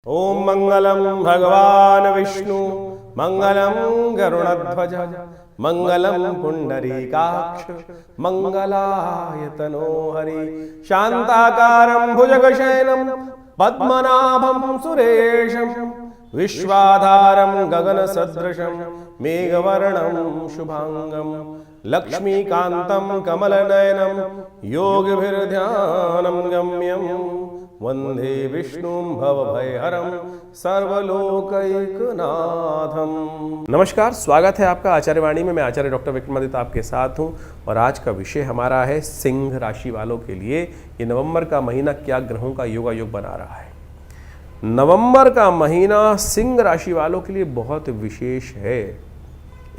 ओम मंगलम भगवान विष्णु मंगलम गरुड़ध्वज मंगलम पुंडरीकाक्ष मंगलायतनो हरि शांताकारं भुजगशयनं पद्मनाभं सुरेशं विश्वाधारं गगनसदृशं मेघवर्णं शुभांगं लक्ष्मीकान्तं कमलनयनं योगिभिर्ध्यानं गम्यं वंदे विष्णुं भवभयहरं सर्वलोकैकनाथं। नमस्कार, स्वागत है आपका आचार्यवाणी में। मैं आचार्य डॉक्टर विक्रमादित्य आपके साथ हूं और आज का विषय हमारा है सिंह राशि वालों के लिए ये नवंबर का महीना क्या ग्रहों का योगायोग बना रहा है। नवंबर का महीना सिंह राशि वालों के लिए बहुत विशेष है।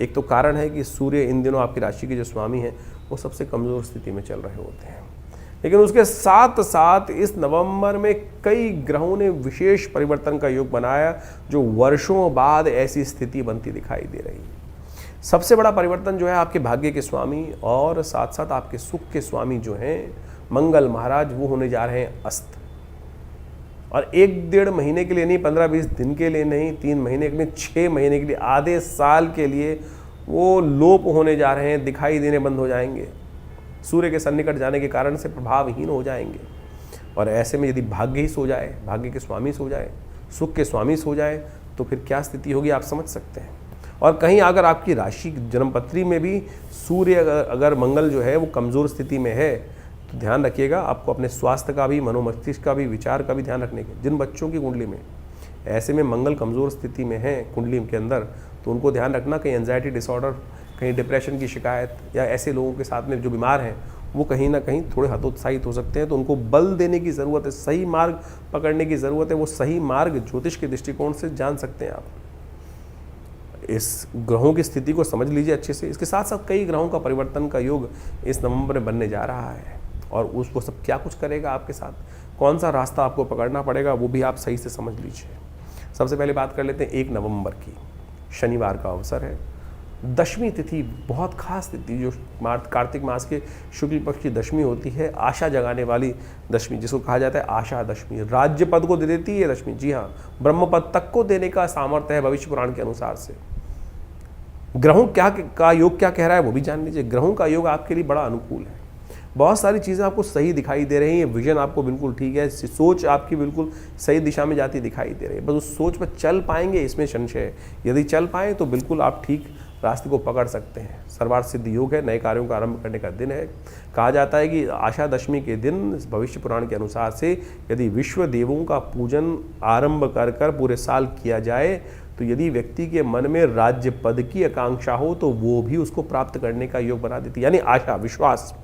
एक तो कारण है कि सूर्य इन दिनों आपकी राशि के जो स्वामी हैं वो सबसे कमज़ोर स्थिति में चल रहे होते हैं, लेकिन उसके साथ साथ इस नवंबर में कई ग्रहों ने विशेष परिवर्तन का योग बनाया जो वर्षों बाद ऐसी स्थिति बनती दिखाई दे रही है। सबसे बड़ा परिवर्तन जो है आपके भाग्य के स्वामी और साथ साथ आपके सुख के स्वामी जो हैं मंगल महाराज, वो होने जा रहे हैं अस्त। और 1-1.5 महीने के लिए नहीं, 15-20 दिन के लिए नहीं, 3 महीने के लिए, 6 महीने के लिए, आधे साल के लिए वो लोप होने जा रहे हैं, दिखाई देने बंद हो जाएंगे। सूर्य के सन्निकट जाने के कारण से प्रभावहीन हो जाएंगे। और ऐसे में यदि भाग्य ही सो जाए, भाग्य के स्वामी सो जाए, सुख के स्वामी सो जाए, तो फिर क्या स्थिति होगी आप समझ सकते हैं। और कहीं अगर आपकी राशि जन्मपत्री में भी सूर्य अगर मंगल जो है वो कमज़ोर स्थिति में है, तो ध्यान रखिएगा आपको अपने स्वास्थ्य का भी, मनोमस्तिष्क का भी, विचार का भी ध्यान रखने के। जिन बच्चों की कुंडली में ऐसे में मंगल कमज़ोर स्थिति में है कुंडली के अंदर, तो उनको ध्यान रखना कहीं एंजाइटी डिसऑर्डर, कहीं डिप्रेशन की शिकायत, या ऐसे लोगों के साथ में जो बीमार हैं वो कहीं ना कहीं थोड़े हतोत्साहित हो सकते हैं। तो उनको बल देने की ज़रूरत है, सही मार्ग पकड़ने की ज़रूरत है। वो सही मार्ग ज्योतिष के दृष्टिकोण से जान सकते हैं आप। इस ग्रहों की स्थिति को समझ लीजिए अच्छे से। इसके साथ साथ कई ग्रहों का परिवर्तन का योग इस नवंबर में बनने जा रहा है और उसको सब क्या कुछ करेगा आपके साथ, कौन सा रास्ता आपको पकड़ना पड़ेगा, वो भी आप सही से समझ लीजिए। सबसे पहले बात कर लेते हैं 1 नवंबर की। शनिवार का अवसर है, दशमी तिथि, बहुत खास तिथि जो कार्तिक मास के शुक्ल पक्ष की दशमी होती है, आशा जगाने वाली दशमी, जिसको कहा जाता है आशा दशमी। राज्य पद को दे देती है दशमी, जी हाँ, ब्रह्म पद तक को देने का सामर्थ्य है भविष्य पुराण के अनुसार से। ग्रहों का योग क्या कह रहा है वो भी जान लीजिए। ग्रहों का योग आपके लिए बड़ा अनुकूल है। बहुत सारी चीज़ें आपको सही दिखाई दे रही हैं, विजन आपको बिल्कुल ठीक है, सोच आपकी बिल्कुल सही दिशा में जाती दिखाई दे रही है। बस उस सोच पर चल पाएंगे इसमें संशय है। यदि चल पाएँ तो बिल्कुल आप ठीक रास्ते को पकड़ सकते हैं। सर्वार्थ सिद्ध योग है, नए कार्यों का आरंभ करने का दिन है। कहा जाता है कि आशा दशमी के दिन भविष्य पुराण के अनुसार से यदि विश्व देवों का पूजन आरंभ कर कर पूरे साल किया जाए, तो यदि व्यक्ति के मन में राज्य पद की आकांक्षा हो तो वो भी उसको प्राप्त करने का योग बना देती है। यानी आशा, विश्वास,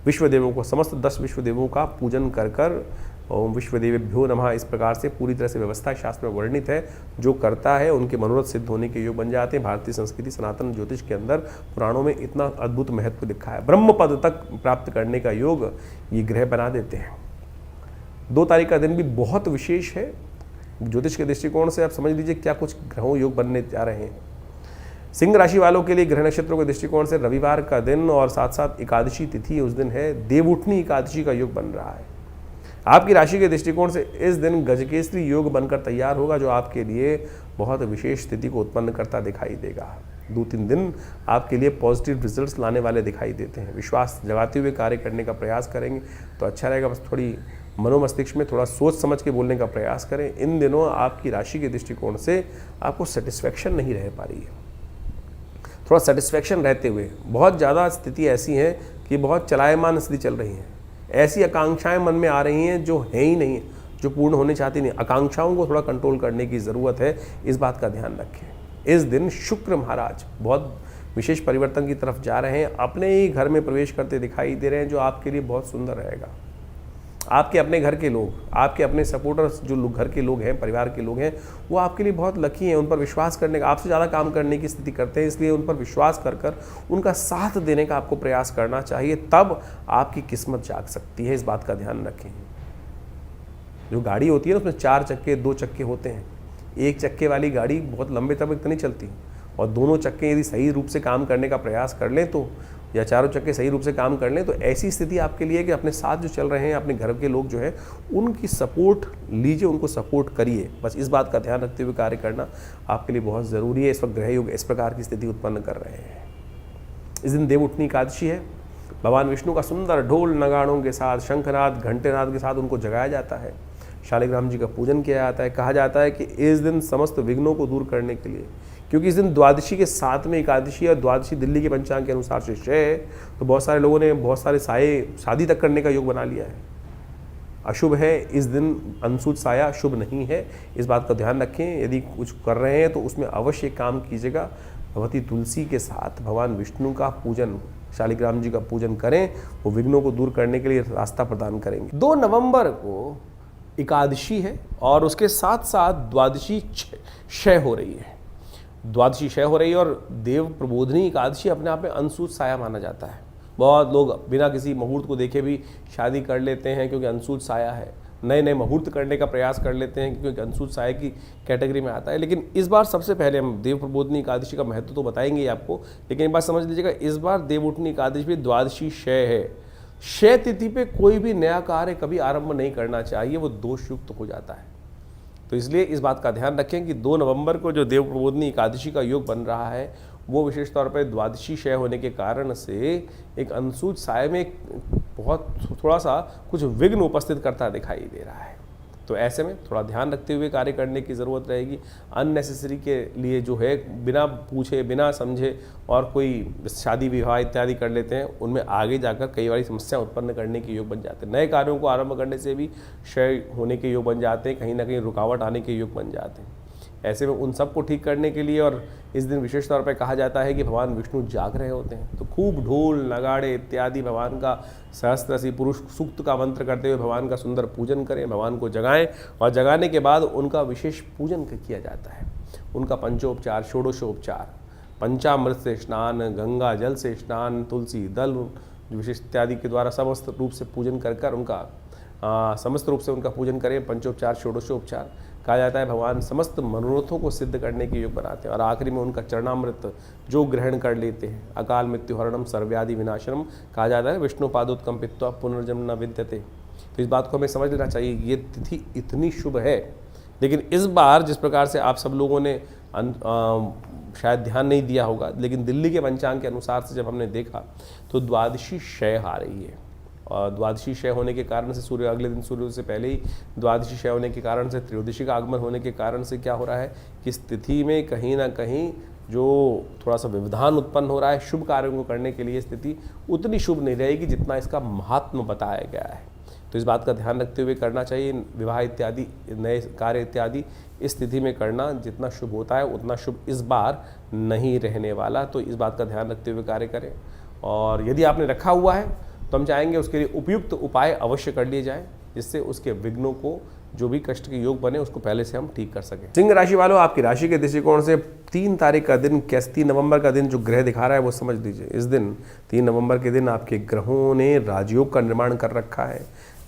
विश्वदेवों को, समस्त 10 विश्वदेवों का पूजन कर कर ओम विश्वदेवेभ्यो नमः, इस प्रकार से पूरी तरह से व्यवस्था शास्त्र में वर्णित है। जो करता है उनके मनोरथ सिद्ध होने के योग बन जाते हैं। भारतीय संस्कृति, सनातन ज्योतिष के अंदर पुराणों में इतना अद्भुत महत्व लिखा है। ब्रह्म पद तक प्राप्त करने का योग ये ग्रह बना देते हैं। 2 तारीख का दिन भी बहुत विशेष है ज्योतिष के दृष्टिकोण से। आप समझ लीजिए क्या कुछ ग्रहों योग बनने जा रहे हैं। सिंह राशि वालों के लिए ग्रह नक्षत्रों के दृष्टिकोण से रविवार का दिन और साथ साथ एकादशी तिथि उस दिन है, देवउठनी एकादशी का योग बन रहा है। आपकी राशि के दृष्टिकोण से इस दिन गजकेसरी योग बनकर तैयार होगा जो आपके लिए बहुत विशेष स्थिति को उत्पन्न करता दिखाई देगा। 2-3 दिन आपके लिए पॉजिटिव रिजल्ट्स लाने वाले दिखाई देते हैं। विश्वास जगाते हुए कार्य करने का प्रयास करेंगे तो अच्छा रहेगा। बस थोड़ी मनोमस्तिष्क में थोड़ा सोच समझ के बोलने का प्रयास करें। इन दिनों आपकी राशि के दृष्टिकोण से आपको सेटिस्फैक्शन नहीं रह पा रही है। थोड़ा सेटिस्फैक्शन रहते हुए बहुत ज़्यादा स्थिति ऐसी है कि बहुत चलायमान स्थिति चल रही है। ऐसी आकांक्षाएं मन में आ रही हैं जो है ही नहीं, जो पूर्ण होने चाहती नहीं। आकांक्षाओं को थोड़ा कंट्रोल करने की ज़रूरत है, इस बात का ध्यान रखें। इस दिन शुक्र महाराज बहुत विशेष परिवर्तन की तरफ जा रहे हैं, अपने ही घर में प्रवेश करते दिखाई दे रहे हैं, जो आपके लिए बहुत सुंदर रहेगा। आपके अपने घर के लोग, आपके अपने सपोर्टर्स जो लोग घर के लोग हैं, परिवार के लोग हैं, वो आपके लिए बहुत लकी हैं। उन पर विश्वास करने का, आपसे ज़्यादा काम करने की स्थिति करते हैं, इसलिए उन पर विश्वास कर कर उनका साथ देने का आपको प्रयास करना चाहिए। तब आपकी किस्मत जाग सकती है, इस बात का ध्यान रखें। जो गाड़ी होती है ना, उसमें 4 चक्के 2 चक्के होते हैं। 1 चक्के वाली गाड़ी बहुत लंबे तक नहीं चलती, और दोनों चक्के यदि सही रूप से काम करने का प्रयास कर लें तो या चारों चक्के सही रूप से काम कर लें, तो ऐसी स्थिति आपके लिए कि अपने साथ जो चल रहे हैं, अपने घर के लोग जो है उनकी सपोर्ट लीजिए, उनको सपोर्ट करिए। बस इस बात का ध्यान रखते हुए कार्य करना आपके लिए बहुत ज़रूरी है। इस वक्त ग्रह योग इस प्रकार की स्थिति उत्पन्न कर रहे हैं। इस दिन देवउठनी एकादशी है। भगवान विष्णु का सुंदर ढोल नगाड़ों के साथ, शंखनाद घंटेनाद के साथ उनको जगाया जाता है। शालिग्राम जी का पूजन किया जाता है। कहा जाता है कि इस दिन समस्त विघ्नों को दूर करने के लिए, क्योंकि इस दिन द्वादशी के साथ में एकादशी और द्वादशी दिल्ली के पंचांग के अनुसार से है, तो बहुत सारे लोगों ने बहुत सारे साये शादी तक करने का योग बना लिया है। अशुभ है इस दिन, अनसूच साया शुभ नहीं है, इस बात का ध्यान रखें। यदि कुछ कर रहे हैं तो उसमें अवश्य काम कीजिएगा। भगवती तुलसी के साथ भगवान विष्णु का पूजन, शालिग्राम जी का पूजन करें, वो विघ्नों को दूर करने के लिए रास्ता प्रदान करेंगे। 2 नवंबर को एकादशी है और उसके साथ साथ द्वादशी क्षय हो रही है। द्वादशी क्षय हो रही है और देव प्रबोधनी एकादशी अपने आप में अनसूच साया माना जाता है। बहुत लोग बिना किसी मुहूर्त को देखे भी शादी कर लेते हैं क्योंकि अनसूच साया है। नए नए मुहूर्त करने का प्रयास कर लेते हैं क्योंकि अनसूच साया की कैटेगरी में आता है। लेकिन इस बार सबसे पहले हम देव प्रबोधनी एकादशी का महत्व तो बताएंगे ही आपको, लेकिन एक बात समझ लीजिएगा, इस बार देवउठनी एकादशी भी द्वादशी क्षय है। क्षय तिथि पे कोई भी नया कार्य कभी आरंभ नहीं करना चाहिए, वो दोषयुक्त हो जाता है। तो इसलिए इस बात का ध्यान रखें कि 2 नवंबर को जो देव प्रबोधनी एकादशी का योग बन रहा है वो विशेष तौर पर द्वादशी क्षय होने के कारण से एक अनसूच साय में बहुत थोड़ा सा कुछ विघ्न उपस्थित करता दिखाई दे रहा है। तो ऐसे में थोड़ा ध्यान रखते हुए कार्य करने की ज़रूरत रहेगी। अननेसेसरी के लिए जो है बिना पूछे बिना समझे और कोई शादी विवाह इत्यादि कर लेते हैं, उनमें आगे जाकर कई बार समस्या उत्पन्न करने के योग बन जाते हैं। नए कार्यों को आरंभ करने से भी क्षय होने के योग बन जाते हैं, कहीं ना कहीं रुकावट आने के योग बन जाते हैं। ऐसे में उन सब को ठीक करने के लिए, और इस दिन विशेष तौर पर कहा जाता है कि भगवान विष्णु जाग रहे होते हैं, तो खूब ढोल नगाड़े इत्यादि भगवान का सहस्त्रसी पुरुष सूक्त का मंत्र करते हुए भगवान का सुंदर पूजन करें, भगवान को जगाएं और जगाने के बाद उनका विशेष पूजन किया जाता है। उनका पंचोपचार, षोडशोपचार, पंचामृत से स्नान, गंगा जल से स्नान, तुलसी दल विशेष इत्यादि के द्वारा समस्त रूप से पूजन कर उनका समस्त रूप से उनका पूजन करें। पंचोपचार, षोडशोपचार कहा जाता है भगवान समस्त मनोरथों को सिद्ध करने के योग बनाते हैं। और आखिरी में उनका चरणामृत जो ग्रहण कर लेते हैं, अकाल मृत्यु हरणम सर्व्याधि विनाशनम कहा जाता है, विष्णु पादोत्कंपित्वा पुनर्जन्म न विद्यते। तो इस बात को हमें समझ लेना चाहिए, ये तिथि इतनी शुभ है। लेकिन इस बार जिस प्रकार से आप सब लोगों ने शायद ध्यान नहीं दिया होगा, लेकिन दिल्ली के पंचांग के अनुसार से जब हमने देखा तो द्वादशी क्षय आ रही है। और द्वादशी क्षय होने के कारण से सूर्य अगले दिन सूर्य से पहले ही द्वादशी क्षय होने के कारण से त्रयोदशी का आगमन होने के कारण से क्या हो रहा है कि स्थिति में कहीं ना कहीं जो थोड़ा सा व्यवधान उत्पन्न हो रहा है, शुभ कार्यों को करने के लिए स्थिति उतनी शुभ नहीं रहेगी जितना इसका महात्म बताया गया है। तो इस बात का ध्यान रखते हुए करना चाहिए। विवाह इत्यादि नए कार्य इत्यादि इस स्थिति में करना जितना शुभ होता है उतना शुभ इस बार नहीं रहने वाला। तो इस बात का ध्यान रखते हुए कार्य करें। और यदि आपने रखा हुआ है तो हम चाहेंगे उसके लिए उपयुक्त उपाय अवश्य कर लिए जाएं, जिससे उसके विघ्नों को, जो भी कष्ट के योग बने, उसको पहले से हम ठीक कर सकें। सिंह राशि वालों, आपकी राशि के दृष्टिकोण से 3 तारीख का दिन, 3 नवंबर का दिन जो ग्रह दिखा रहा है वो समझ लीजिए। इस दिन 3 नवंबर के दिन आपके ग्रहों ने राजयोग का निर्माण कर रखा है,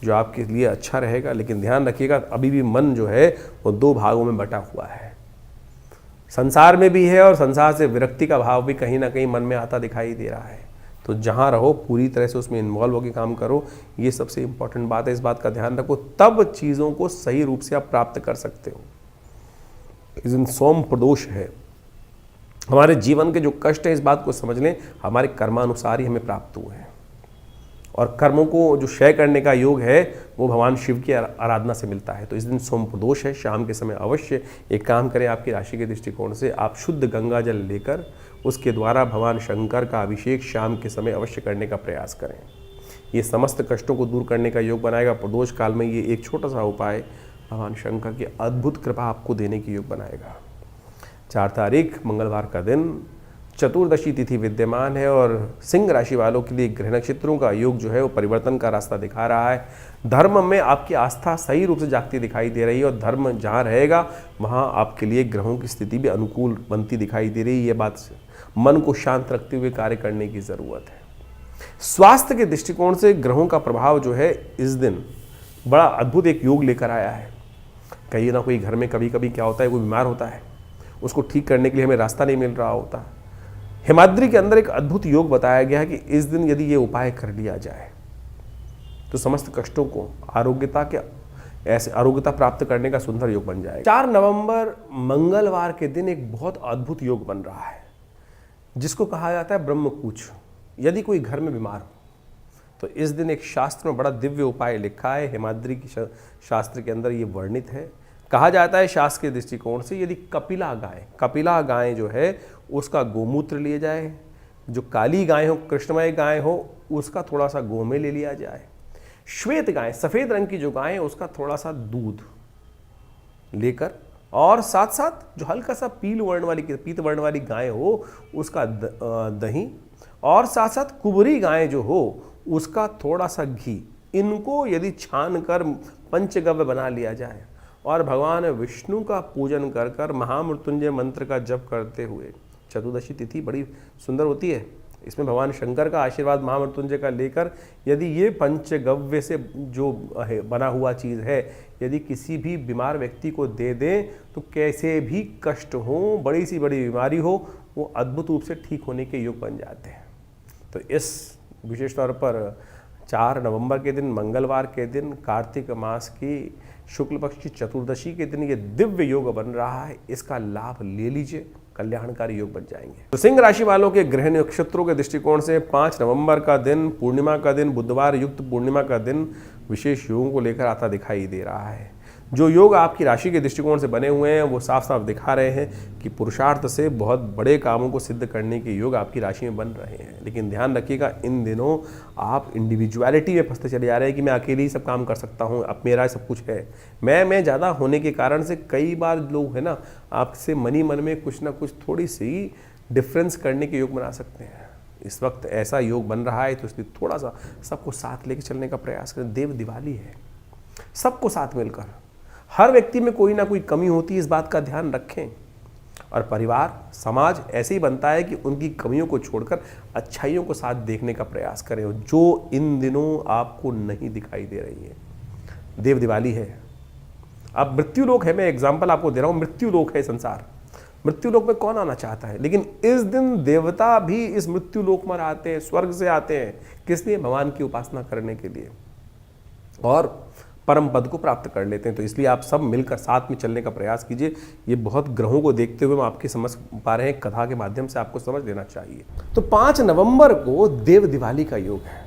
जो आपके लिए अच्छा रहेगा। लेकिन ध्यान रखिएगा, अभी भी मन जो है वो 2 भागों में बटा हुआ है। संसार में भी है और संसार से विरक्ति का भाव भी कहीं ना कहीं मन में आता दिखाई दे रहा है। तो जहाँ रहो पूरी तरह से उसमें इन्वॉल्व होकर काम करो, ये सबसे इम्पोर्टेंट बात है। इस बात का ध्यान रखो, तब चीज़ों को सही रूप से आप प्राप्त कर सकते हो। इस दिन सोम प्रदोष है। हमारे जीवन के जो कष्ट है, इस बात को समझ लें, हमारे कर्मानुसार ही हमें प्राप्त हुए हैं। और कर्मों को जो क्षय करने का योग है वो भगवान शिव की आराधना से मिलता है। तो इस दिन सोम प्रदोष है। शाम के समय अवश्य एक काम करें, आपकी राशि के दृष्टिकोण से आप शुद्ध गंगा जल लेकर उसके द्वारा भगवान शंकर का अभिषेक शाम के समय अवश्य करने का प्रयास करें। ये समस्त कष्टों को दूर करने का योग बनाएगा। प्रदोष काल में ये एक छोटा सा उपाय भगवान शंकर की अद्भुत कृपा आपको देने की योग बनाएगा। 4 तारीख मंगलवार का दिन, चतुर्दशी तिथि विद्यमान है और सिंह राशि वालों के लिए ग्रह नक्षत्रों का योग जो है वो परिवर्तन का रास्ता दिखा रहा है। धर्म में आपकी आस्था सही रूप से जागती दिखाई दे रही है और धर्म जहाँ रहेगा वहाँ आपके लिए ग्रहों की स्थिति भी अनुकूल बनती दिखाई दे रही है। ये बात से मन को शांत रखते हुए कार्य करने की ज़रूरत है। स्वास्थ्य के दृष्टिकोण से ग्रहों का प्रभाव जो है इस दिन बड़ा अद्भुत एक योग लेकर आया है। कहीं ना कोई घर में कभी कभी क्या होता है, कोई बीमार होता है, उसको ठीक करने के लिए हमें रास्ता नहीं मिल रहा होता, हिमाद्री के अंदर एक अद्भुत योग बताया गया है कि इस दिन यदि ये उपाय कर लिया जाए तो समस्त कष्टों को आरोग्यता प्राप्त करने का सुंदर योग बन जाएगा। 4 नवंबर मंगलवार के दिन एक बहुत अद्भुत योग बन रहा है जिसको कहा जाता है ब्रह्मकूच। यदि कोई घर में बीमार हो तो इस दिन एक शास्त्र में बड़ा दिव्य उपाय लिखा है, हिमाद्री की शास्त्र के अंदर ये वर्णित है। कहा जाता है शास्त्र के दृष्टिकोण से यदि कपिला गाय जो है उसका गोमूत्र लिया जाए, जो काली गाय हो, कृष्णमय गाय हो, उसका थोड़ा सा गोमे ले लिया जाए, श्वेत गाय सफेद रंग की जो गाय है उसका थोड़ा सा दूध लेकर, और साथ साथ जो हल्का सा पीत वर्ण वाली गाय हो उसका दही, और साथ साथ कुबरी गाय जो हो उसका थोड़ा सा घी, इनको यदि छान कर पंचगव्य बना लिया जाए और भगवान विष्णु का पूजन कर कर महामृत्युंजय मंत्र का जप करते हुए, चतुर्दशी तिथि बड़ी सुंदर होती है, इसमें भगवान शंकर का आशीर्वाद महामृत्युंजय का लेकर यदि ये पंचगव्य से जो बना हुआ चीज़ है यदि किसी भी बीमार व्यक्ति को दे दें तो कैसे भी कष्ट हो, बड़ी सी बड़ी बीमारी हो, वो अद्भुत रूप से ठीक होने के योग बन जाते हैं। तो इस विशेष तौर पर 4 नवंबर के दिन मंगलवार के दिन कार्तिक मास की शुक्ल पक्ष की चतुर्दशी के दिन ये दिव्य योग बन रहा है, इसका लाभ ले लीजिए, कल्याणकारी योग बन जाएंगे। तो सिंह राशि वालों के ग्रह नक्षत्रों के दृष्टिकोण से 5 नवंबर का दिन, पूर्णिमा का दिन, बुधवार युक्त पूर्णिमा का दिन विशेष योगों को लेकर आता दिखाई दे रहा है। जो योग आपकी राशि के दृष्टिकोण से बने हुए हैं वो साफ साफ दिखा रहे हैं कि पुरुषार्थ से बहुत बड़े कामों को सिद्ध करने के योग आपकी राशि में बन रहे हैं। लेकिन ध्यान रखिएगा, इन दिनों आप इंडिविजुअलिटी में फंसते चले जा रहे हैं कि मैं अकेले ही सब काम कर सकता हूँ, अब मेरा सब कुछ है, मैं ज़्यादा होने के कारण से कई बार लोग है ना आपसे मन में कुछ ना कुछ थोड़ी सी डिफरेंस करने के योग बना सकते हैं। इस वक्त ऐसा योग बन रहा है तो इसलिए थोड़ा सा सबको साथ लेके चलने का प्रयास करें। देव दिवाली है, सबको साथ मिलकर, हर व्यक्ति में कोई ना कोई कमी होती है, इस बात का ध्यान रखें। और परिवार समाज ऐसे ही बनता है कि उनकी कमियों को छोड़कर अच्छाइयों को साथ देखने का प्रयास करें, जो इन दिनों आपको नहीं दिखाई दे रही है। देव दिवाली है, अब मृत्यु लोक है, मैं एग्जाम्पल आपको दे रहा हूँ, मृत्यु लोक है संसार, मृत्यु लोक में कौन आना चाहता है, लेकिन इस दिन देवता भी इस मृत्यु लोक में आते हैं, स्वर्ग से आते हैं, किस लिए? भगवान की उपासना करने के लिए और परम पद को प्राप्त कर लेते हैं। तो इसलिए आप सब मिलकर साथ में चलने का प्रयास कीजिए। ये बहुत ग्रहों को देखते हुए हम आपकी समझ पा रहे हैं, कथा के माध्यम से आपको समझ लेना चाहिए। तो 5 नवंबर को देव दिवाली का योग है।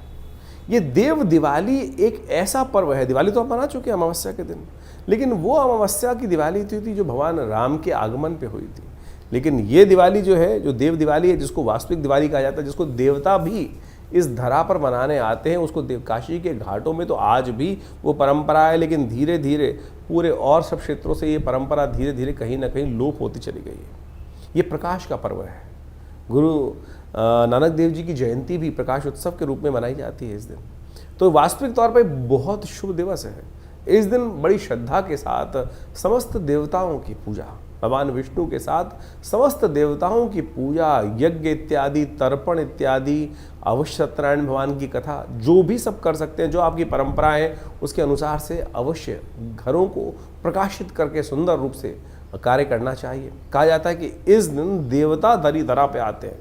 ये देव दिवाली एक ऐसा पर्व है, दिवाली तो आप मना चुके हैं अमावस्या के दिन, लेकिन वो अमावस्या की दिवाली थी जो भगवान राम के आगमन पे हुई थी। लेकिन ये दिवाली जो है, जो देव दिवाली है, जिसको वास्तविक दिवाली कहा जाता है, जिसको देवता भी इस धरा पर मनाने आते हैं, उसको काशी के घाटों में तो आज भी वो परंपरा है, लेकिन धीरे धीरे पूरे और सब क्षेत्रों से ये परंपरा धीरे धीरे कहीं ना कहीं लोप होती चली गई है। ये प्रकाश का पर्व है। गुरु नानक देव जी की जयंती भी प्रकाश उत्सव के रूप में मनाई जाती है इस दिन। तो वास्तविक तौर पर बहुत शुभ दिवस है। इस दिन बड़ी श्रद्धा के साथ समस्त देवताओं की पूजा, भगवान विष्णु के साथ समस्त देवताओं की पूजा, यज्ञ इत्यादि, तर्पण इत्यादि, अवश्य सत्यनारायण भगवान की कथा, जो भी सब कर सकते हैं, जो आपकी परंपरा है उसके अनुसार से अवश्य घरों को प्रकाशित करके सुंदर रूप से कार्य करना चाहिए। कहा जाता है कि इस दिन देवता धरा पे आते हैं,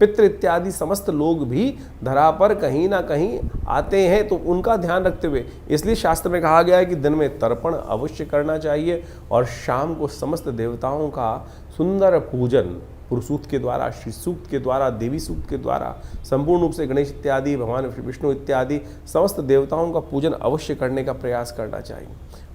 पितृ इत्यादि समस्त लोग भी धरा पर कहीं ना कहीं आते हैं, तो उनका ध्यान रखते हुए इसलिए शास्त्र में कहा गया है कि दिन में तर्पण अवश्य करना चाहिए और शाम को समस्त देवताओं का सुंदर पूजन पुरुष सूक्त के द्वारा, श्री सूक्त के द्वारा, देवी सूक्त के द्वारा, संपूर्ण रूप से गणेश इत्यादि, भगवान विष्णु इत्यादि समस्त देवताओं का पूजन अवश्य करने का प्रयास करना चाहिए।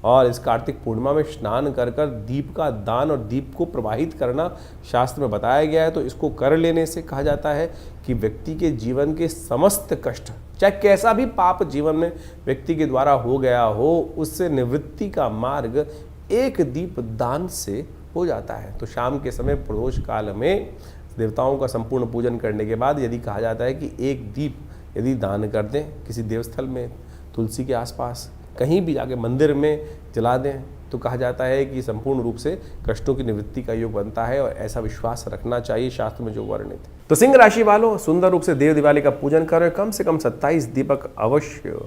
और इस कार्तिक पूर्णिमा में स्नान कर कर दीप का दान और दीप को प्रवाहित करना शास्त्र में बताया गया है। तो इसको कर लेने से कहा जाता है कि व्यक्ति के जीवन के समस्त कष्ट, चाहे कैसा भी पाप जीवन में व्यक्ति के द्वारा हो गया हो, उससे निवृत्ति का मार्ग एक दीप दान से हो जाता है। तो शाम के समय प्रदोष काल में देवताओं का संपूर्ण पूजन करने के बाद यदि कहा जाता है कि एक दीप यदि दान कर दें किसी देवस्थल में, तुलसी के आसपास, कहीं भी जाके मंदिर में जला दें, तो कहा जाता है कि संपूर्ण रूप से कष्टों की निवृत्ति का योग बनता है और ऐसा विश्वास रखना चाहिए शास्त्र में जो वर्णित है। तो सिंह राशि वालों सुंदर रूप से देव दिवाली का पूजन करें, कम से कम 27 दीपक अवश्य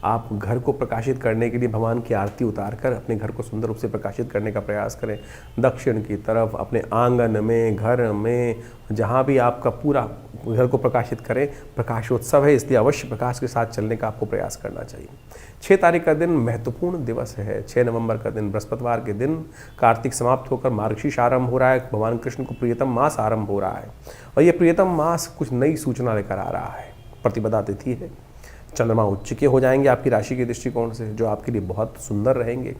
आप घर को प्रकाशित करने के लिए भगवान की आरती उतार कर अपने घर को सुंदर रूप से प्रकाशित करने का प्रयास करें। दक्षिण की तरफ अपने आंगन में, घर में, जहाँ भी आपका पूरा घर को प्रकाशित करें। प्रकाशोत्सव है, इसलिए अवश्य प्रकाश के साथ चलने का आपको प्रयास करना चाहिए। 6 तारीख का दिन महत्वपूर्ण दिवस है। 6 नवंबर का दिन बृहस्पतिवार के दिन कार्तिक समाप्त होकर मार्गशीर्ष आरंभ हो रहा है। भगवान कृष्ण को प्रियतम मास आरंभ हो रहा है और ये प्रियतम मास कुछ नई सूचना लेकर आ रहा है। प्रतिपदा तिथि है। चंद्रमा उच्च के हो जाएंगे आपकी राशि के दृष्टिकोण से, जो आपके लिए बहुत सुंदर रहेंगे।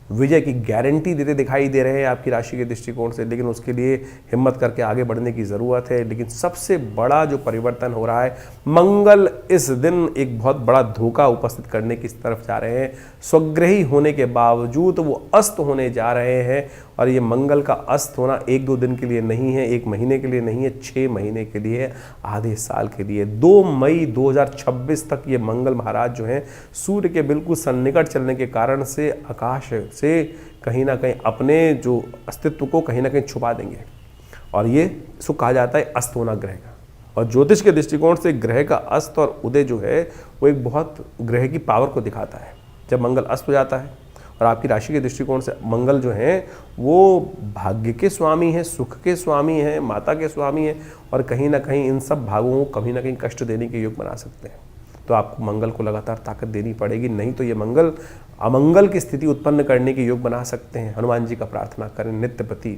विजय की गारंटी देते दिखाई दे रहे हैं आपकी राशि के दृष्टिकोण से, लेकिन उसके लिए हिम्मत करके आगे बढ़ने की ज़रूरत है। लेकिन सबसे बड़ा जो परिवर्तन हो रहा है, मंगल इस दिन एक बहुत बड़ा धोखा उपस्थित करने की तरफ जा रहे हैं। स्वग्रही होने के बावजूद वो अस्त होने जा रहे हैं और ये मंगल का अस्त होना 1-2 दिन के लिए नहीं है, 1 महीने के लिए नहीं है, 6 महीने के लिए, आधे साल के लिए। 2 मई 2026 तक ये मंगल महाराज जो हैं सूर्य के बिल्कुल सन्निकट चलने के कारण से आकाश से कहीं ना कहीं अपने जो अस्तित्व को कहीं ना कहीं छुपा देंगे और ये इसको कहा जाता है अस्त होना ग्रह का। और ज्योतिष के दृष्टिकोण से ग्रह का अस्त और उदय जो है वो एक बहुत ग्रह की पावर को दिखाता है। जब मंगल अस्त हो जाता है और आपकी राशि के दृष्टिकोण से मंगल जो है वो भाग्य के स्वामी हैं, सुख के स्वामी हैं, माता के स्वामी हैं और कहीं ना कहीं इन सब भागों को कहीं ना कहीं कष्ट देने के योग बना सकते हैं। तो आपको मंगल को लगातार ताकत देनी पड़ेगी, नहीं तो ये मंगल अमंगल की स्थिति उत्पन्न करने के योग बना सकते हैं। हनुमान जी का प्रार्थना करें नित्य प्रति,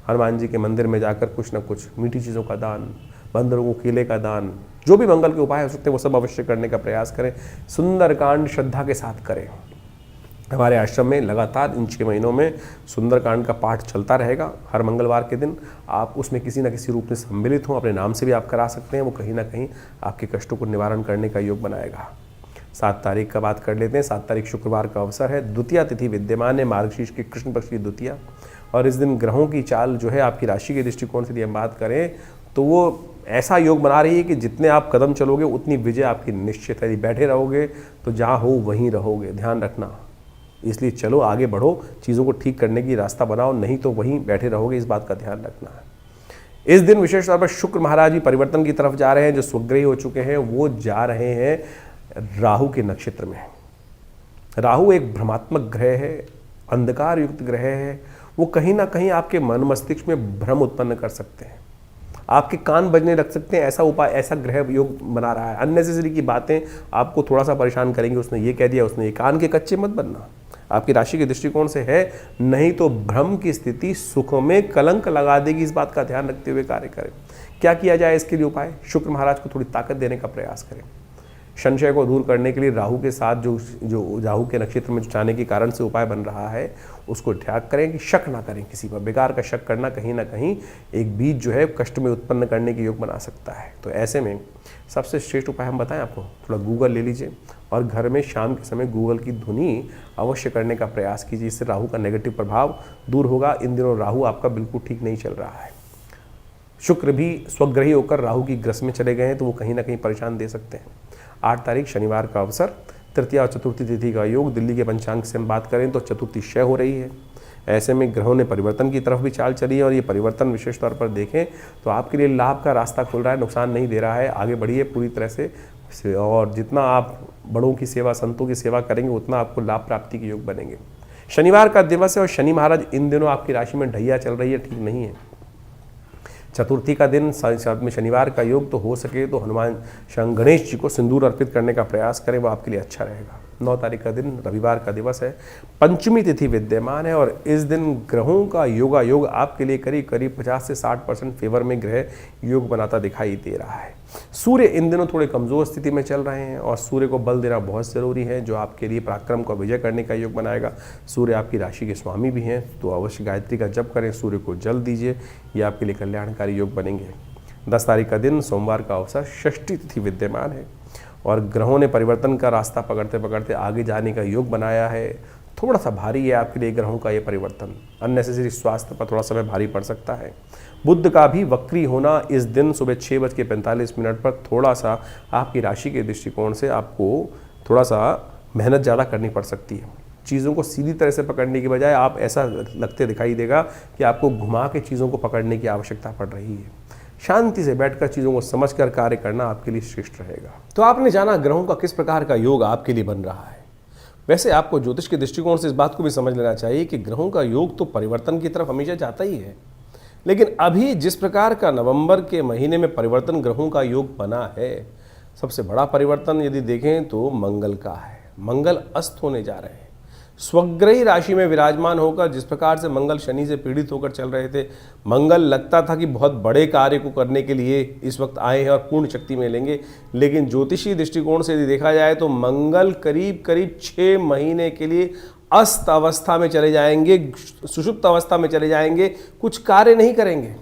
हनुमान जी के मंदिर में जाकर कुछ ना कुछ मीठी चीज़ों का दान, बंदरों को केले का दान, जो भी मंगल के उपाय हो सकते हैं वो सब अवश्य करने का प्रयास करें। सुंदरकांड श्रद्धा के साथ करें। हमारे आश्रम में लगातार इन 6 महीनों में सुंदरकांड का पाठ चलता रहेगा। हर मंगलवार के दिन आप उसमें किसी न किसी रूप में सम्मिलित हों, अपने नाम से भी आप करा सकते हैं। वो कहीं ना कहीं आपके कष्टों को निवारण करने का योग बनाएगा। 7 तारीख का बात कर लेते हैं। 7 तारीख शुक्रवार का अवसर है। द्वितीया तिथि विद्यमान है, मार्गशीर्ष की कृष्ण पक्ष की द्वितीया। और इस दिन ग्रहों की चाल जो है आपकी राशि के दृष्टिकोण से यदि हम बात करें तो वो ऐसा योग बना रही है कि जितने आप कदम चलोगे उतनी विजय आपकी निश्चित है। यदि बैठे रहोगे तो जहाँ हो वहीं रहोगे, ध्यान रखना। इसलिए चलो आगे बढ़ो, चीज़ों को ठीक करने की रास्ता बनाओ, नहीं तो वहीं बैठे रहोगे, इस बात का ध्यान रखना है। इस दिन विशेष तौर पर शुक्र महाराज भी परिवर्तन की तरफ जा रहे हैं। जो स्वग्रही हो चुके हैं वो जा रहे हैं राहु के नक्षत्र में। राहु एक भ्रमात्मक ग्रह है, अंधकार युक्त ग्रह है। वो कहीं ना कहीं आपके मन मस्तिष्क में भ्रम उत्पन्न कर सकते हैं, आपके कान बजने लग सकते हैं। ऐसा उपाय, ऐसा ग्रह योग बना रहा है। अननेसेसरी की बातें आपको थोड़ा सा परेशान करेंगे। उसने ये कह दिया, उसने ये, कान के कच्चे मत बनना। आपकी राशि के दृष्टिकोण से है, नहीं तो भ्रम की स्थिति सुख में कलंक लगा देगी। इस बात का ध्यान रखते हुए कार्य करें। क्या किया जाए इसके लिए उपाय? शुक्र महाराज को थोड़ी ताकत देने का प्रयास करें। संशय को दूर करने के लिए राहु के साथ जो राहु के नक्षत्र में जाने के कारण से उपाय बन रहा है उसको त्याग करें कि शक ना करें किसी पर। बेकार का शक करना कहीं ना कहीं एक बीज जो है कष्ट में उत्पन्न करने के योग बना सकता है। तो ऐसे में सबसे श्रेष्ठ उपाय हम बताएं आपको, थोड़ा गूगल ले लीजिए और घर में शाम के समय गूगल की ध्वनि अवश्य करने का प्रयास कीजिए। इससे राहु का नेगेटिव प्रभाव दूर होगा। इन दिनों राहु आपका बिल्कुल ठीक नहीं चल रहा है। शुक्र भी स्वग्रही होकर राहु की ग्रस में चले गए हैं तो वो कहीं ना कहीं परेशान दे सकते हैं। 8 तारीख शनिवार का अवसर, तृतीया और चतुर्थी तिथि का योग। दिल्ली के पंचांग से हम बात करें तो चतुर्थी क्षय हो रही है। ऐसे में ग्रहों ने परिवर्तन की तरफ भी चाल चली है और ये परिवर्तन विशेष तौर पर देखें तो आपके लिए लाभ का रास्ता खुल रहा है, नुकसान नहीं दे रहा है। आगे बढ़िए पूरी तरह से और जितना आप बड़ों की सेवा, संतों की सेवा करेंगे उतना आपको लाभ प्राप्ति के योग बनेंगे। शनिवार का दिवस है और शनि महाराज इन दिनों आपकी राशि में ढैया चल रही है, ठीक नहीं है। चतुर्थी का दिन साथ में शनिवार का योग, तो हो सके तो हनुमान गणेश जी को सिंदूर अर्पित करने का प्रयास करें, वो आपके लिए अच्छा रहेगा। 9 तारीख का दिन रविवार का दिवस है। पंचमी तिथि विद्यमान है और इस दिन ग्रहों का योग आपके लिए करीब करीब 50 से 60% फेवर में ग्रह योग बनाता दिखाई दे रहा है। सूर्य इन दिनों थोड़े कमजोर स्थिति में चल रहे हैं और सूर्य को बल देना बहुत ज़रूरी है, जो आपके लिए पराक्रम को विजय करने का योग बनाएगा। सूर्य आपकी राशि के स्वामी भी हैं, तो अवश्य गायत्री का जप करें, सूर्य को जल दीजिए, ये आपके लिए कल्याणकारी योग बनेंगे। 10 तारीख का दिन सोमवार का अवसर, षष्ठी तिथि विद्यमान है और ग्रहों ने परिवर्तन का रास्ता पकड़ते पकड़ते आगे जाने का योग बनाया है। थोड़ा सा भारी है आपके लिए ग्रहों का ये परिवर्तन, अननेसेसरी स्वास्थ्य पर थोड़ा समय भारी पड़ सकता है। बुध का भी वक्री होना इस दिन सुबह 6:45 पर थोड़ा सा आपकी राशि के दृष्टिकोण से आपको थोड़ा सा मेहनत ज़्यादा करनी पड़ सकती है। चीज़ों को सीधी तरह से पकड़ने की बजाय आप ऐसा लगते दिखाई देगा कि आपको घुमा के चीज़ों को पकड़ने की आवश्यकता पड़ रही है। शांति से बैठकर चीज़ों को समझकर कार्य करना आपके लिए श्रेष्ठ रहेगा। तो आपने जाना ग्रहों का किस प्रकार का योग आपके लिए बन रहा है। वैसे आपको ज्योतिष के दृष्टिकोण से इस बात को भी समझ लेना चाहिए कि ग्रहों का योग तो परिवर्तन की तरफ हमेशा जाता ही है, लेकिन अभी जिस प्रकार का नवंबर के महीने में परिवर्तन ग्रहों का योग बना है, सबसे बड़ा परिवर्तन यदि देखें तो मंगल का है। मंगल अस्त होने जा रहे हैं। स्वग्रही राशि में विराजमान होकर जिस प्रकार से मंगल शनि से पीड़ित होकर चल रहे थे, मंगल लगता था कि बहुत बड़े कार्य को करने के लिए इस वक्त आए हैं और पूर्ण शक्ति में लेंगे, लेकिन ज्योतिषीय दृष्टिकोण से यदि देखा जाए तो मंगल करीब करीब 6 महीने के लिए अस्त अवस्था में चले जाएंगे, सुषुप्त अवस्था में चले जाएंगे, कुछ कार्य नहीं करेंगे।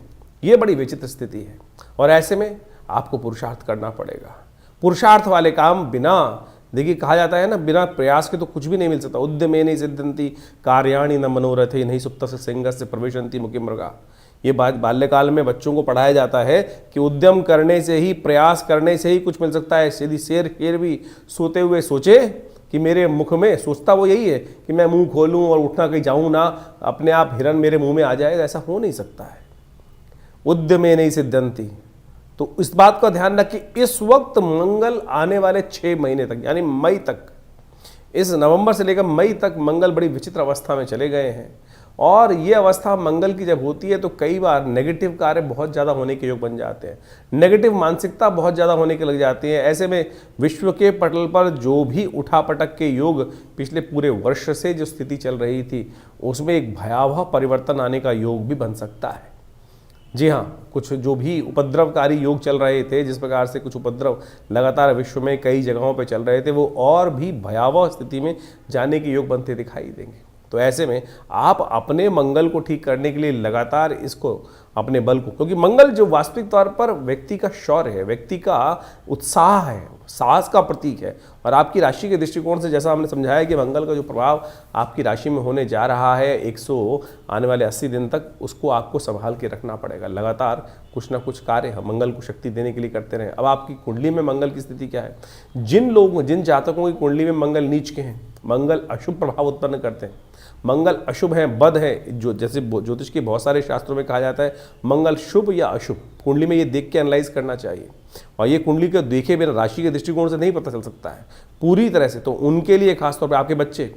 ये बड़ी विचित्र स्थिति है और ऐसे में आपको पुरुषार्थ करना पड़ेगा। पुरुषार्थ वाले काम बिना, देखिए कहा जाता है ना, बिना प्रयास के तो कुछ भी नहीं मिल सकता। उद्यमे नहीं सिद्धंति कार्याणि न मनोरथे नहीं सुप्त से सिंह से प्रवेशंति मुखी मृगा। ये बात बाल्यकाल में बच्चों को पढ़ाया जाता है कि उद्यम करने से ही, प्रयास करने से ही कुछ मिल सकता है। यदि शेर भी सोते हुए सोचे कि मेरे मुख में, सोचता वो यही है कि मैं मुंह खोलूं और उठना कहीं जाऊं ना, अपने आप हिरन मेरे मुंह में आ जाए, ऐसा हो नहीं सकता है। उद्यमे नहीं सिद्धंति। तो इस बात का ध्यान रखिए, इस वक्त मंगल आने वाले 6 महीने तक, यानी मई तक, इस नवंबर से लेकर मई तक मंगल बड़ी विचित्र अवस्था में चले गए हैं। और ये अवस्था मंगल की जब होती है तो कई बार नेगेटिव कार्य बहुत ज़्यादा होने के योग बन जाते हैं, नेगेटिव मानसिकता बहुत ज़्यादा होने के लग जाती है। ऐसे में विश्व के पटल पर जो भी उठापटक के योग पिछले पूरे वर्ष से जो स्थिति चल रही थी, उसमें एक भयावह परिवर्तन आने का योग भी बन सकता है। जी हाँ, कुछ जो भी उपद्रवकारी योग चल रहे थे, जिस प्रकार से कुछ उपद्रव लगातार विश्व में कई जगहों पर चल रहे थे, वो और भी भयावह स्थिति में जाने के योग बनते दिखाई देंगे। तो ऐसे में आप अपने मंगल को ठीक करने के लिए लगातार इसको, अपने बल को, क्योंकि मंगल जो वास्तविक तौर पर व्यक्ति का शौर्य है, व्यक्ति का उत्साह है, साहस का प्रतीक है। और आपकी राशि के दृष्टिकोण से जैसा हमने समझाया कि मंगल का जो प्रभाव आपकी राशि में होने जा रहा है 100 आने वाले 80 दिन तक, उसको आपको संभाल के रखना पड़ेगा। लगातार कुछ ना कुछ कार्य मंगल को शक्ति देने के लिए करते रहें। अब आपकी कुंडली में मंगल की स्थिति क्या है? जिन जातकों की कुंडली में मंगल नीच के हैं, मंगल अशुभ प्रभाव उत्पन्न करते हैं, मंगल अशुभ है, बद है, जो जैसे ज्योतिष के बहुत सारे शास्त्रों में कहा जाता है मंगल शुभ या अशुभ, कुंडली में ये देख के एनालाइज करना चाहिए। और ये कुंडली को देखे बिना राशि के दृष्टिकोण से नहीं पता चल सकता है पूरी तरह से। तो उनके लिए खासतौर पर आपके बच्चे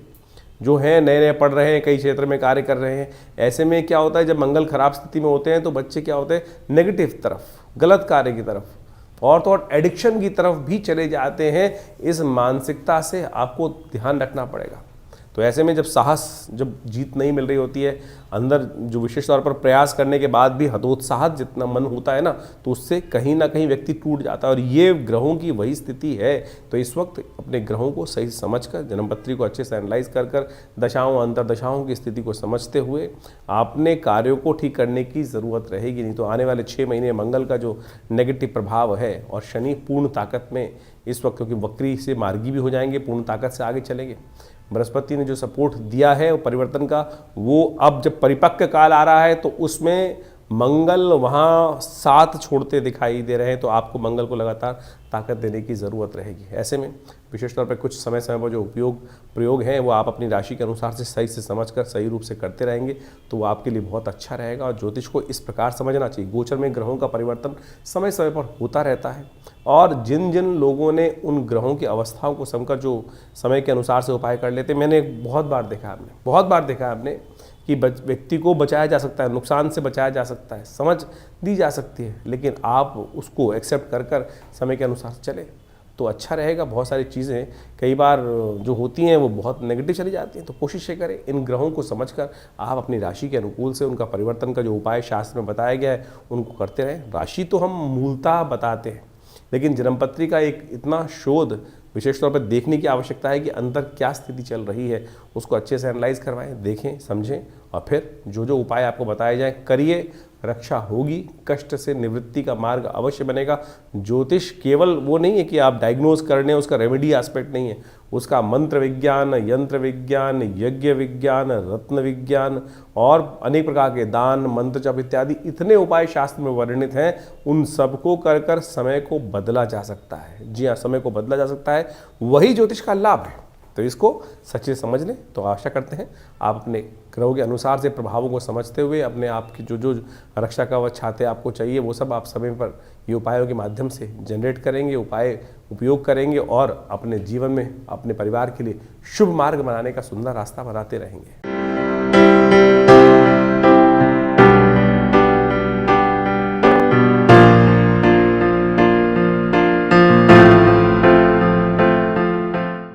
जो हैं, नए नए पढ़ रहे हैं, कई क्षेत्र में कार्य कर रहे हैं, ऐसे में क्या होता है, जब मंगल खराब स्थिति में होते हैं तो बच्चे क्या होते हैं, नेगेटिव तरफ, गलत कार्य की तरफ और तो और एडिक्शन की तरफ भी चले जाते हैं। इस मानसिकता से आपको ध्यान रखना पड़ेगा। तो ऐसे में जब साहस, जब जीत नहीं मिल रही होती है अंदर, जो विशेष तौर पर प्रयास करने के बाद भी हतोत्साहित जितना मन होता है ना, तो उससे कहीं ना कहीं व्यक्ति टूट जाता है। और ये ग्रहों की वही स्थिति है। तो इस वक्त अपने ग्रहों को सही समझकर, जन्मपत्री को अच्छे से एनालाइज कर कर, दशाओं अंतरदशाओं की स्थिति को समझते हुए आपने कार्यों को ठीक करने की ज़रूरत रहेगी। नहीं तो आने वाले 6 महीने मंगल का जो नेगेटिव प्रभाव है, और शनि पूर्ण ताकत में इस वक्त, क्योंकि वक्री से मार्गी भी हो जाएंगे, पूर्ण ताकत से आगे चलेंगे। बृहस्पति ने जो सपोर्ट दिया है वो परिवर्तन का, वो अब जब परिपक्व काल आ रहा है तो उसमें मंगल वहाँ साथ छोड़ते दिखाई दे रहे हैं। तो आपको मंगल को लगातार ताकत देने की ज़रूरत रहेगी। ऐसे में विशेष तौर पर कुछ समय पर जो प्रयोग हैं वो आप अपनी राशि के अनुसार से सही से समझकर सही रूप से करते रहेंगे तो वो आपके लिए बहुत अच्छा रहेगा। और ज्योतिष को इस प्रकार समझना चाहिए, गोचर में ग्रहों का परिवर्तन समय समय पर होता रहता है, और जिन जिन लोगों ने उन ग्रहों की अवस्थाओं को समझकर जो समय के अनुसार से उपाय कर लेते, मैंने बहुत बार देखा है आपने कि व्यक्ति को बचाया जा सकता है, नुकसान से बचाया जा सकता है, समझ दी जा सकती है, लेकिन आप उसको एक्सेप्ट कर कर समय के अनुसार चले तो अच्छा रहेगा। बहुत सारी चीज़ें कई बार जो होती हैं वो बहुत नेगेटिव चली जाती हैं। तो कोशिश ये करें, इन ग्रहों को समझकर आप अपनी राशि के अनुकूल से उनका परिवर्तन का जो उपाय शास्त्र में बताया गया है उनको करते रहें। राशि तो हम मूलतः बताते हैं, लेकिन जन्मपत्री का एक इतना शोध विशेष तौर पर देखने की आवश्यकता है कि अंदर क्या स्थिति चल रही है, उसको अच्छे से एनालाइज करवाएं, देखें, समझें और फिर जो जो उपाय आपको बताए जाएं करिए। रक्षा होगी, कष्ट से निवृत्ति का मार्ग अवश्य बनेगा। ज्योतिष केवल वो नहीं है कि आप डायग्नोज करने, उसका रेमेडी एस्पेक्ट नहीं है, उसका मंत्र विज्ञान, यंत्र विज्ञान, यज्ञ विज्ञान, रत्न विज्ञान और अनेक प्रकार के दान, मंत्र जप इत्यादि इतने उपाय शास्त्र में वर्णित हैं। उन सबको कर कर समय को बदला जा सकता है। जी हाँ, समय को बदला जा सकता है, वही ज्योतिष का लाभ है। तो इसको सच्चे समझ लें। तो आशा करते हैं आप अपने ग्रहों के अनुसार से प्रभावों को समझते हुए अपने आप की जो रक्षा कवच छाते आपको चाहिए वो सब आप समय पर ये उपायों के माध्यम से जनरेट करेंगे, उपाय उपयोग करेंगे और अपने जीवन में अपने परिवार के लिए शुभ मार्ग बनाने का सुंदर रास्ता बनाते रहेंगे।